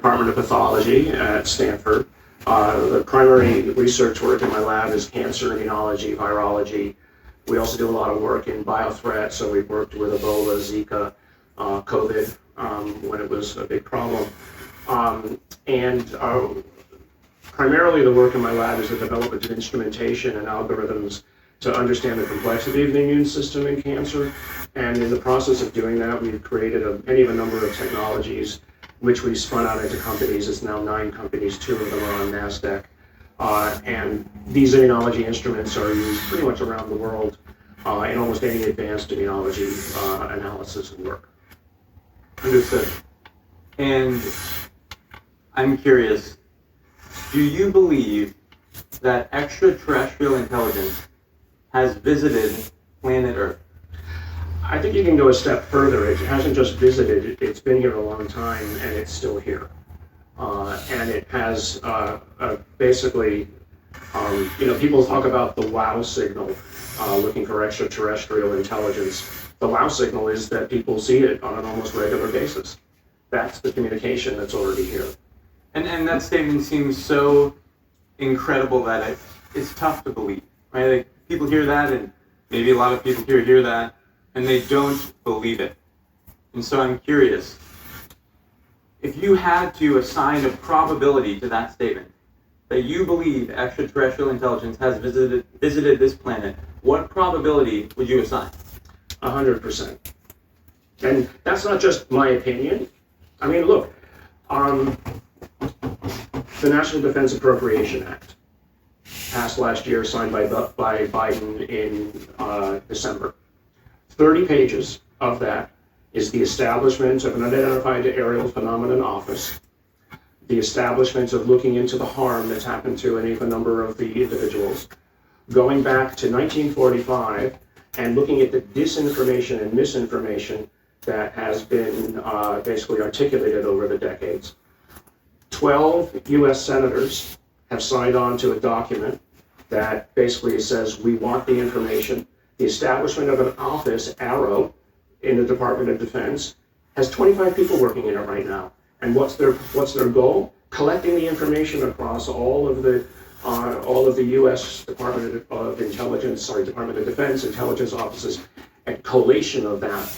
Department of Pathology at Stanford. The primary research work in my lab is cancer immunology, virology. We also do a lot of work in biothreat, so we've worked with Ebola, Zika, COVID, when it was a big problem. Primarily the work in my lab is the development of instrumentation and algorithms to understand the complexity of the immune system in cancer. And in the process of doing that, we've created a number of technologies which we spun out into companies. It's now 9 companies, 2 of them are on NASDAQ. And these immunology instruments are used pretty much around the world in almost any advanced immunology analysis and work. Understood. And I'm curious, do you believe that extraterrestrial intelligence has visited planet Earth? I think you can go a step further. It hasn't just visited, it's been here a long time and it's still here. And it has basically, people talk about the wow signal, looking for extraterrestrial intelligence. The wow signal is that people see it on an almost regular basis. That's the communication that's already here. And that statement seems so incredible that it's tough to believe, right? Like, people hear that, and maybe a lot of people hear that, and they don't believe it. And so I'm curious, if you had to assign a probability to that statement, that you believe extraterrestrial intelligence has visited this planet, what probability would you assign? 100%. And that's not just my opinion. I mean, look, the National Defense Appropriation Act passed last year, signed by Biden in December. 30 pages of that is the establishment of an unidentified aerial phenomenon office, the establishment of looking into the harm that's happened to any of a number of the individuals, going back to 1945 and looking at the disinformation and misinformation that has been basically articulated over the decades. 12 U.S. senators have signed on to a document that basically says we want the information. The establishment of an office, ARROW, in the Department of Defense, has 25 people working in it right now. And what's their goal? Collecting the information across all of the U.S. Department of Defense intelligence offices, and collation of that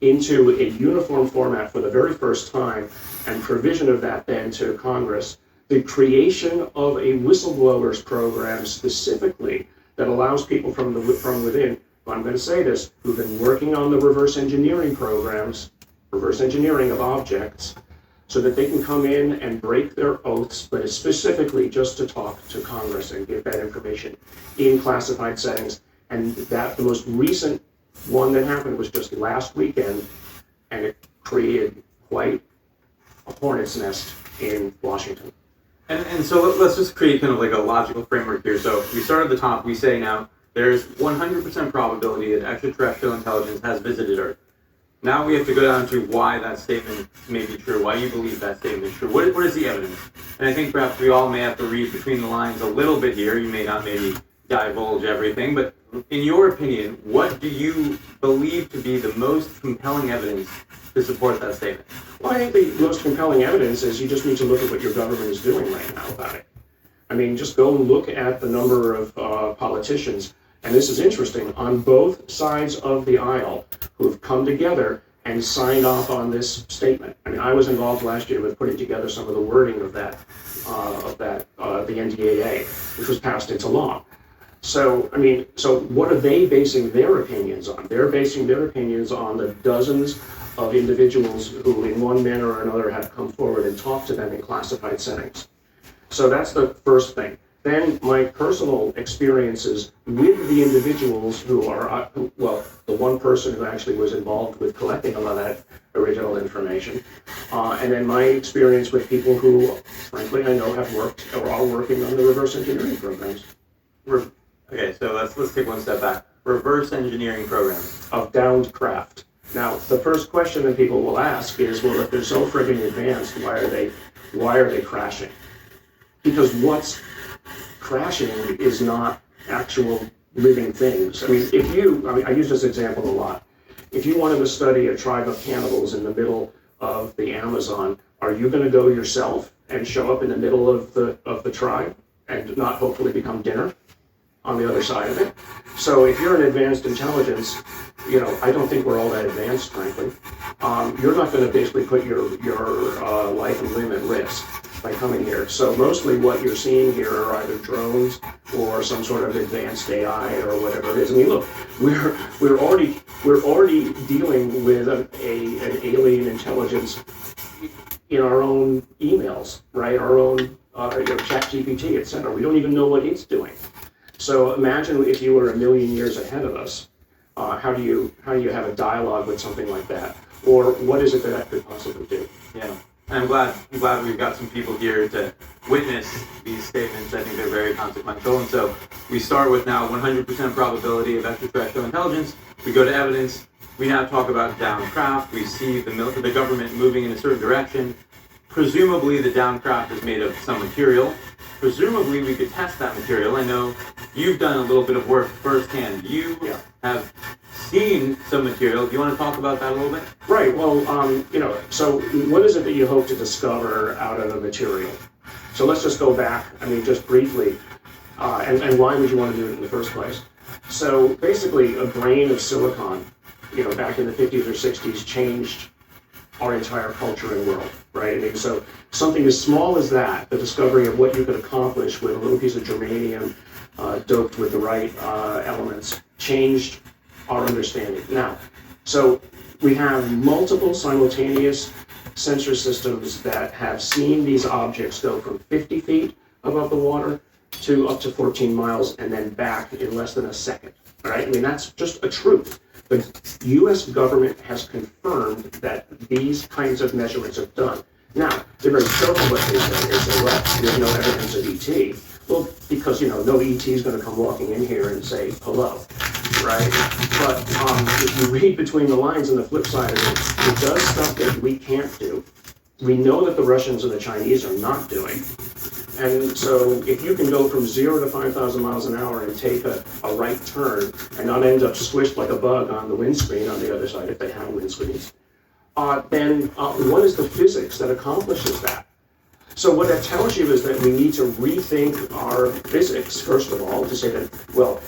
into a uniform format for the very first time, and provision of that then to Congress. The creation of a whistleblowers program specifically that allows people from within, I'm going to say this, who've been working on the reverse engineering programs, reverse engineering of objects, so that they can come in and break their oaths, but it's specifically just to talk to Congress and give that information in classified settings. And that the most recent one that happened was just last weekend, and it created quite a hornet's nest in Washington. And so let's just create kind of like a logical framework here. So we start at the top, we say now there's 100% probability that extraterrestrial intelligence has visited Earth. Now we have to go down to why that statement may be true, why you believe that statement is true. What is the evidence? And I think perhaps we all may have to read between the lines a little bit here. You may not maybe divulge everything, but in your opinion, what do you believe to be the most compelling evidence to support that statement? Well, I think the most compelling evidence is you just need to look at what your government is doing right now about it. I mean, just go look at the number of politicians, and this is interesting, on both sides of the aisle who have come together and signed off on this statement. I mean, I was involved last year with putting together some of the wording of the NDAA, which was passed into law. So, I mean, so what are they basing their opinions on? They're basing their opinions on the dozens of individuals who, in one manner or another, have come forward and talked to them in classified settings. So that's the first thing. Then my personal experiences with the individuals who are, the one person who actually was involved with collecting a lot of that original information, and then my experience with people who, frankly, I know have worked or are working on the reverse engineering programs. Okay, so let's take one step back. Reverse engineering programs of downed craft. Now, the first question that people will ask is, well, if they're so friggin' advanced, why are they crashing? Because what's crashing is not actual living things. I mean, I use this example a lot. If you wanted to study a tribe of cannibals in the middle of the Amazon, Are you going to go yourself and show up in the middle of the tribe and not hopefully become dinner on the other side of it? So if you're an advanced intelligence, I don't think we're all that advanced, frankly. You're not going to basically put your life and limb at risk by coming here. So mostly what you're seeing here are either drones or some sort of advanced AI or whatever it is. I mean, look, we're already dealing with an alien intelligence in our own emails, right? Our own ChatGPT, etc. We don't even know what it's doing. So imagine if you were a million years ahead of us. How do you have a dialogue with something like that? Or what is it that could possibly do? Yeah, and I'm glad we've got some people here to witness these statements. I think they're very consequential. And so we start with now 100% probability of extraterrestrial intelligence. We go to evidence. We now talk about downcraft. We see the government moving in a certain direction. Presumably the downcraft is made of some material. Presumably we could test that material. I know you've done a little bit of work firsthand. You have seen some material. Do you want to talk about that a little bit? Right. Well, so what is it that you hope to discover out of the material? So let's just go back, just briefly, and why would you want to do it in the first place? So basically, a grain of silicon, back in the 50s or 60s, changed our entire culture and world, right? So something as small as that, the discovery of what you could accomplish with a little piece of germanium doped with the right elements, changed our understanding. Now, so we have multiple simultaneous sensor systems that have seen these objects go from 50 feet above the water to up to 14 miles and then back in less than a second, right? That's just a truth. The U.S. government has confirmed that these kinds of measurements are done. Now, they're very careful what they say. They say, well, there's no evidence of ET. Well, because, no ET is going to come walking in here and say, hello, right? But if you read between the lines on the flip side of it, it does stuff that we can't do. We know that the Russians and the Chinese are not doing. And so if you can go from 0 to 5,000 miles an hour and take a right turn and not end up squished like a bug on the windscreen on the other side, if they have windscreens, then what is the physics that accomplishes that? So what that tells you is that we need to rethink our physics, first of all, to say that, well,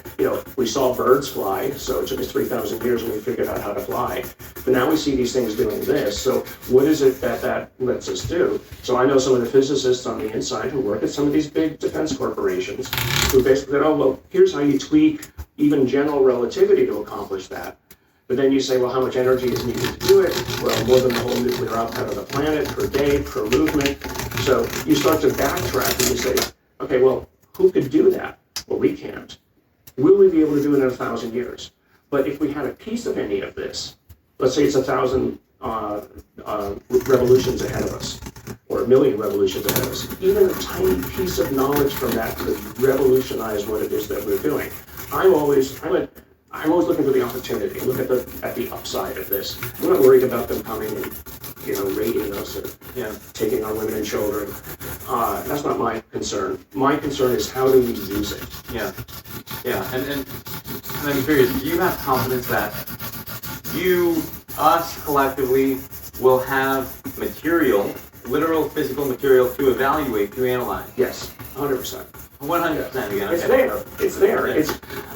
we saw birds fly, so it took us 3,000 years and we figured out how to fly. But now we see these things doing this, so what is it that lets us do? So I know some of the physicists on the inside who work at some of these big defense corporations who basically said, oh, well, here's how you tweak even general relativity to accomplish that. But then you say, well, how much energy is needed to do it? Well, more than the whole nuclear output of the planet per day, per movement. So you start to backtrack and you say, okay, well, who could do that? Well, we can't. Will we be able to do it in 1,000 years? But if we had a piece of any of this, let's say it's 1,000 revolutions ahead of us, or 1,000,000 revolutions ahead of us, even a tiny piece of knowledge from that could revolutionize what it is that we're doing. I'm always looking for the opportunity. Look at the upside of this. I'm not worried about them coming and raiding us or taking our women and children. That's not my concern. My concern is how do we use it? Yeah. And I'm curious. Do you have confidence that us collectively, will have material, literal physical material to evaluate, to analyze? Yes, 100%. 100% again. It's there. It's there.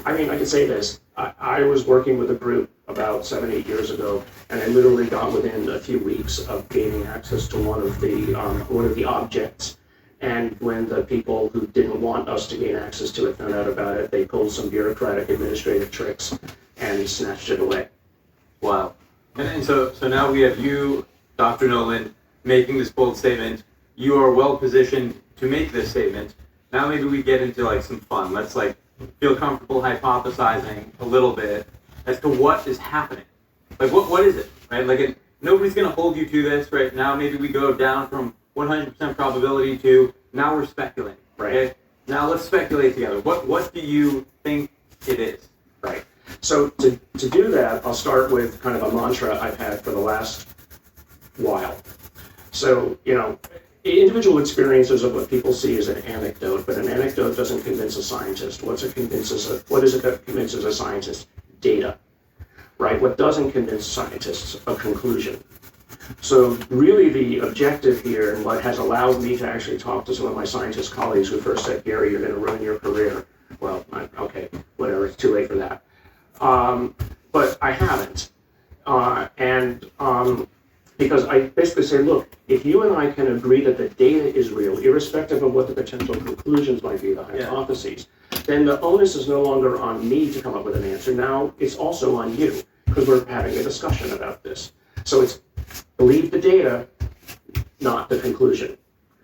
I can say this. I was working with a group about 7-8 years ago, and I literally got within a few weeks of gaining access to one of the objects. And when the people who didn't want us to gain access to it found out about it, they pulled some bureaucratic administrative tricks and snatched it away. Wow. And so now we have you, Dr. Nolan, making this bold statement. You are well positioned to make this statement. Now maybe we get into some fun. Let's feel comfortable hypothesizing a little bit as to what is happening. What is it, right? Nobody's going to hold you to this, right? Now maybe we go down from 100% probability to now we're speculating, right? Okay? Now let's speculate together. What do you think it is? Right. So to do that, I'll start with kind of a mantra I've had for the last while. So, individual experiences of what people see as an anecdote, but an anecdote doesn't convince a scientist. What is it that convinces a scientist? Data, right? What doesn't convince scientists? A conclusion. So really the objective here, and what has allowed me to actually talk to some of my scientist colleagues who first said, Gary, you're going to ruin your career. Well, okay, whatever, it's too late for that. But I haven't. Because I basically say, look, if you and I can agree that the data is real, irrespective of what the potential conclusions might be, the hypotheses, then the onus is no longer on me to come up with an answer. Now it's also on you, because we're having a discussion about this. So it's believe the data, not the conclusion.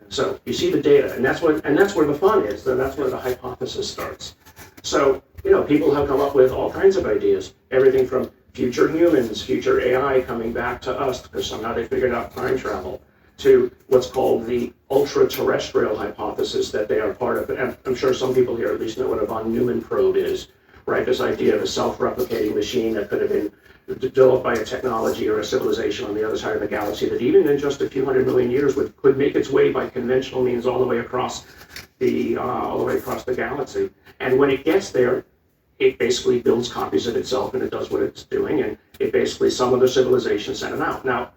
So you see the data, and that's where the fun is. And that's where the hypothesis starts. So people have come up with all kinds of ideas, everything from future humans, future AI coming back to us because somehow they figured out time travel, to what's called the ultra-terrestrial hypothesis that they are part of. And I'm sure some people here at least know what a von Neumann probe is, right? This idea of a self-replicating machine that could have been developed by a technology or a civilization on the other side of the galaxy that even in just a few 100 million years could make its way by conventional means all the way across the galaxy. And when it gets there, it basically builds copies of itself and it does what it's doing, and it basically, some other civilization sent it out. Now,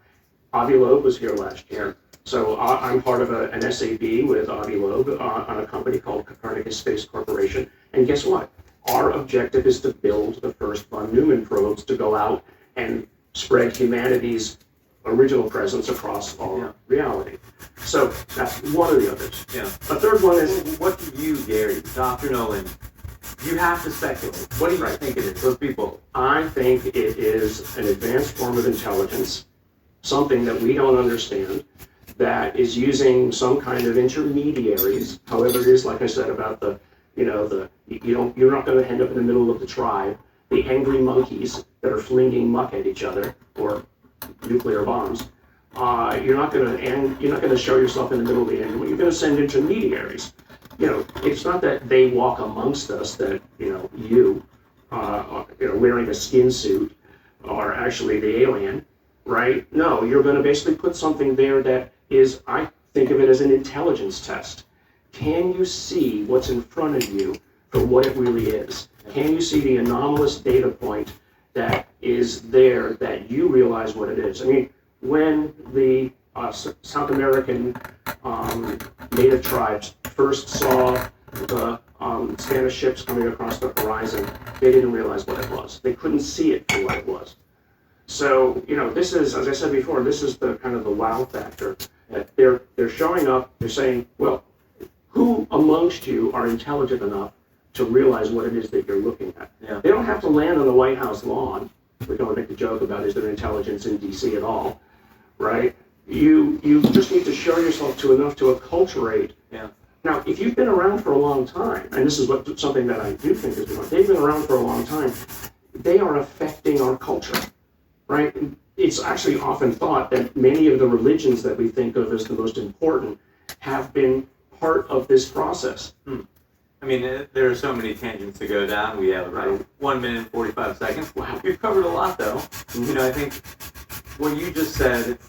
Avi Loeb was here last year, so I'm part of an SAB with Avi Loeb on a company called Copernicus Space Corporation, and guess what? Our objective is to build the first von Neumann probes to go out and spread humanity's original presence across all reality. So that's one of the others. Yeah. A third one is, what do you, Gary, Dr. Nolan, you have to speculate. What do you think it is? Those people. I think it is an advanced form of intelligence, something that we don't understand, that is using some kind of intermediaries. However, it is, like I said, about you're not going to end up in the middle of the tribe. The angry monkeys that are flinging muck at each other, or nuclear bombs. You're not going to show yourself in the middle of the engine. You're going to send intermediaries. It's not that they walk amongst us, that, wearing a skin suit are actually the alien, right? No, you're going to basically put something there that is, I think of it as an intelligence test. Can you see what's in front of you for what it really is? Can you see the anomalous data point that is there that you realize what it is? I mean, when the South American native tribes first saw the Spanish ships coming across the horizon, they didn't realize what it was. They couldn't see it for what it was. So, this is, as I said before, this is the kind of the wow factor. That they're showing up, they're saying, well, who amongst you are intelligent enough to realize what it is that you're looking at? Yeah. They don't have to land on the White House lawn. We're going to make a joke about, is there intelligence in D.C. at all, right? You just need to show yourself to enough to acculturate. Yeah. Now, if you've been around for a long time, and this is something that I do think is important, they've been around for a long time, they are affecting our culture, right? It's actually often thought that many of the religions that we think of as the most important have been part of this process. I mean, there are so many tangents to go down. We have about 1 minute and 45 seconds. Wow. We've covered a lot, though. Mm-hmm. I think what you just said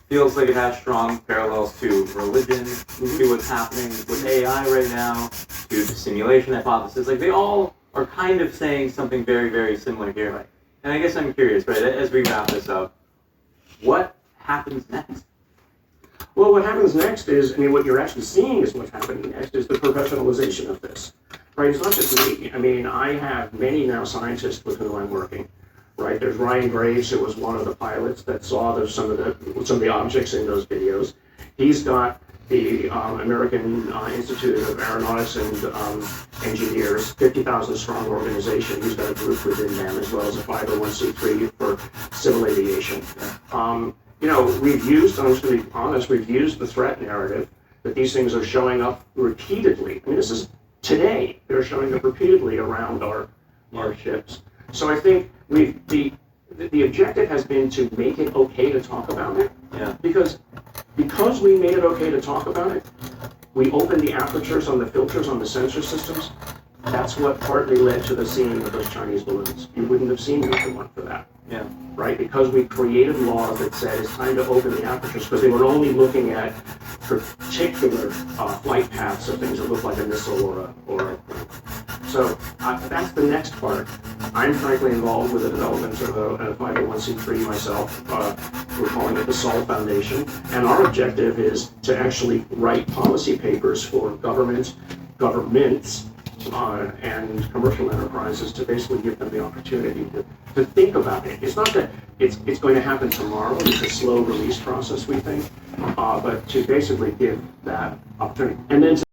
feels like it has strong parallels to religion, to what's happening with AI right now, to the simulation hypothesis. Like, they all are kind of saying something very, very similar here. Right. And I guess I'm curious, right, as we wrap this up, what happens next? Well, what happens next is, what you're actually seeing is what's happening next is the professionalization of this, right? It's not just me. I have many now scientists with whom I'm working, right? There's Ryan Graves, who was one of the pilots that saw some of the objects in those videos. He's got the American Institute of Aeronautics and Engineers, 50,000 strong organization. He's got a group within them, as well as a 501c3 for civil aviation. We've used, I'm just going to be honest, we've used the threat narrative that these things are showing up repeatedly. This is today. They're showing up repeatedly around our ships. So I think the objective has been to make it okay to talk about it. Yeah. Because we made it okay to talk about it, we opened the apertures on the filters on the sensor systems. That's what partly led to the seeing of those Chinese balloons. You wouldn't have seen them if it weren't for that. Yeah. Right? Because we created laws that said it's time to open the apertures, because they were only looking at particular flight paths of things that look like a missile or a plane. So that's the next part. I'm frankly involved with the development of a 501c3 myself. We're calling it the Sol Foundation. And our objective is to actually write policy papers for governments, and commercial enterprises to basically give them the opportunity to think about it. It's not that it's going to happen tomorrow. It's a slow release process, we think, but to basically give that opportunity. And then